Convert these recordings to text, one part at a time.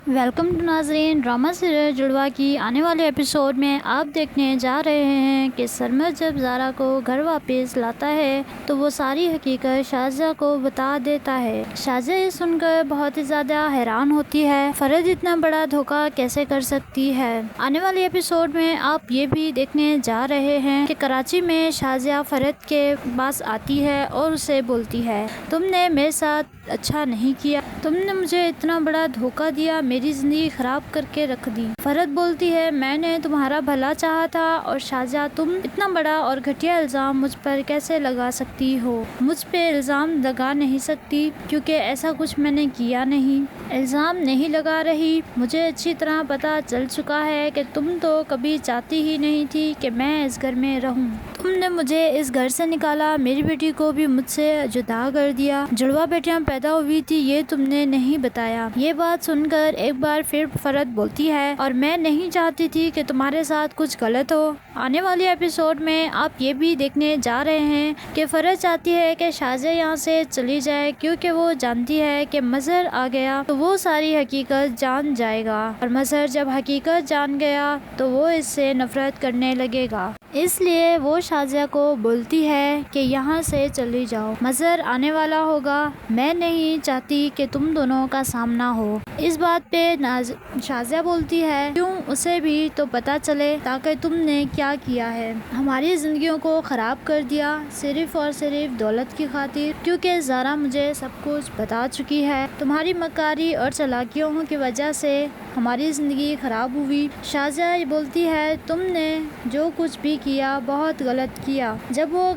Welcome to ناظرین، drama serial جڑواں کی آنے والے ایپیسوڈ میں آپ دیکھنے جا رہے ہیں کہ سرمد جب زارا کو گھر واپس لاتا ہے تو وہ ساری حقیقت شازیہ کو بتا دیتا ہے۔ شازیہ یہ سن کر بہت ہی زیادہ حیران ہوتی ہے، فرد اتنا بڑا دھوکہ کیسے کر سکتی ہے۔ آنے والے ایپیسوڈ میں آپ یہ بھی دیکھنے جا رہے ہیں کہ کراچی میں شازیہ فرد کے پاس آتی ہے اور اسے بولتی ہے، تم نے میرے ساتھ اچھا نہیں کیا، تم نے مجھے اتنا بڑا دھوکہ دیا، میری زندگی خراب کر کے رکھ دی۔ فرد بولتی ہے، میں نے تمہارا بھلا چاہا تھا اور شازیہ تم اتنا بڑا اور گھٹیا الزام مجھ پر کیسے لگا سکتی ہو؟ مجھ پہ الزام لگا نہیں سکتی کیونکہ ایسا کچھ میں نے کیا نہیں۔ الزام نہیں لگا رہی، مجھے اچھی طرح پتا چل چکا ہے کہ تم تو کبھی چاہتی ہی نہیں تھی کہ میں اس گھر میں رہوں۔ تم نے مجھے اس گھر سے نکالا، میری بیٹی کو بھی مجھ سے جدا کر دیا، جڑواں بیٹیاں پیدا ہوئی تھی یہ تم نے نہیں بتایا۔ یہ بات سن کر ایک بار پھر فرد بولتی ہے، اور میں نہیں چاہتی تھی کہ تمہارے ساتھ کچھ غلط ہو۔ آنے والے ایپیسوڈ میں آپ یہ بھی دیکھنے جا رہے ہیں کہ فرد چاہتی ہے کہ شازیہ یہاں سے چلی جائے کیونکہ وہ جانتی ہے کہ مظہر آ گیا تو وہ ساری حقیقت جان جائے گا، اور مظہر جب حقیقت جان گیا تو وہ اس سے نفرت کرنے لگے گا۔ اس لیے وہ شازیہ کو بولتی ہے کہ یہاں سے چلی جاؤ، مظہر آنے والا ہوگا، میں نہیں چاہتی کہ تم دونوں کا سامنا ہو۔ اس بات پہ شازیہ بولتی ہے، کیوں، اسے بھی تو پتا چلے تاکہ تم نے کیا کیا ہے، ہماری زندگیوں کو خراب کر دیا صرف اور صرف دولت کی خاطر، کیونکہ زارا مجھے سب کچھ بتا چکی ہے، تمہاری مکاری اور چالاکیوں کی وجہ سے ہماری زندگی خراب ہوئی۔ شازیہ بولتی ہے، تم نے جو کچھ بھی کیا بہت غلط کیا۔ جب وہ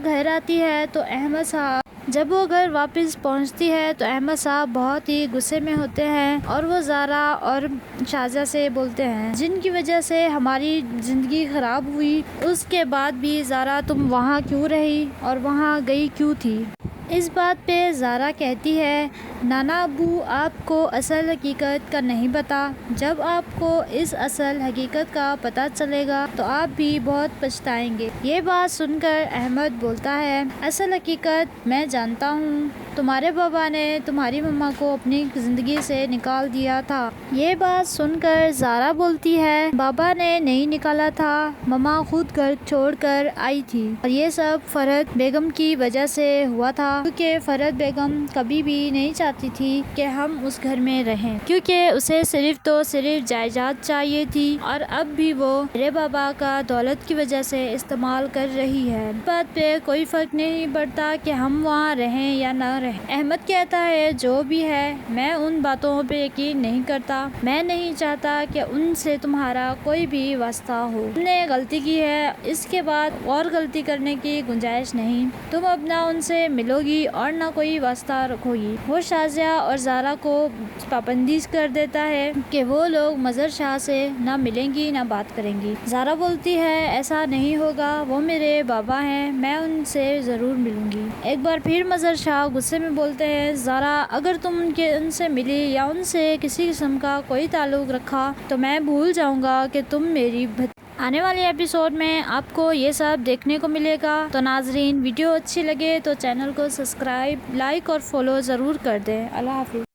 گھر واپس پہنچتی ہے تو احمد صاحب بہت ہی غصے میں ہوتے ہیں اور وہ زارا اور شازیہ سے بولتے ہیں، جن کی وجہ سے ہماری زندگی خراب ہوئی، اس کے بعد بھی زارا تم وہاں کیوں رہی اور وہاں گئی کیوں تھی؟ اس بات پہ زارا کہتی ہے، نانا ابو آپ کو اصل حقیقت کا نہیں پتا، جب آپ کو اس اصل حقیقت کا پتا چلے گا تو آپ بھی بہت پچھتائیں گے۔ یہ بات سن کر احمد بولتا ہے، اصل حقیقت میں جانتا ہوں، تمہارے بابا نے تمہاری مما کو اپنی زندگی سے نکال دیا تھا۔ یہ بات سن کر زارا بولتی ہے، بابا نے نہیں نکالا تھا، مما خود گھر چھوڑ کر آئی تھی، اور یہ سب فرحت بیگم کی وجہ سے ہوا تھا، کیونکہ فرحت بیگم کبھی بھی نہیں چاہتی تھی کہ ہم اس گھر میں رہیں، کیونکہ اسے صرف تو صرف جائیداد چاہیے تھی، اور اب بھی وہ میرے بابا کا دولت کی وجہ سے استعمال کر رہی ہے۔ اس بات پہ کوئی فرق نہیں پڑتا کہ ہم وہاں رہیں یا نہ رہیں۔ احمد کہتا ہے، جو بھی ہے میں ان باتوں پہ یقین نہیں کرتا، میں نہیں چاہتا کہ ان سے تمہارا کوئی بھی واسطہ ہو، تم نے غلطی کی ہے، اس کے بعد اور غلطی کرنے کی گنجائش نہیں، تم اب نہ ان سے ملو گی اور نہ کوئی واسطہ رکھو گی۔ وہ شازیہ اور زارا کو پابندی کر دیتا ہے کہ وہ لوگ مظہر شاہ سے نہ ملیں گی نہ بات کریں گی۔ زارا بولتی ہے، ایسا نہیں ہوگا، وہ میرے بابا ہیں، میں ان سے ضرور ملوں گی۔ ایک بار پھر مظہر شاہ غصے میں بولتے ہیں، زارا اگر تم ان سے ملی یا ان سے کسی قسم کا کوئی تعلق رکھا تو میں بھول جاؤں گا کہ تم میری آنے والے ایپیسوڈ میں آپ کو یہ سب دیکھنے کو ملے گا۔ تو ناظرین، ویڈیو اچھی لگے تو چینل کو سبسکرائب، لائک اور فالو ضرور کر دیں۔ اللہ حافظ۔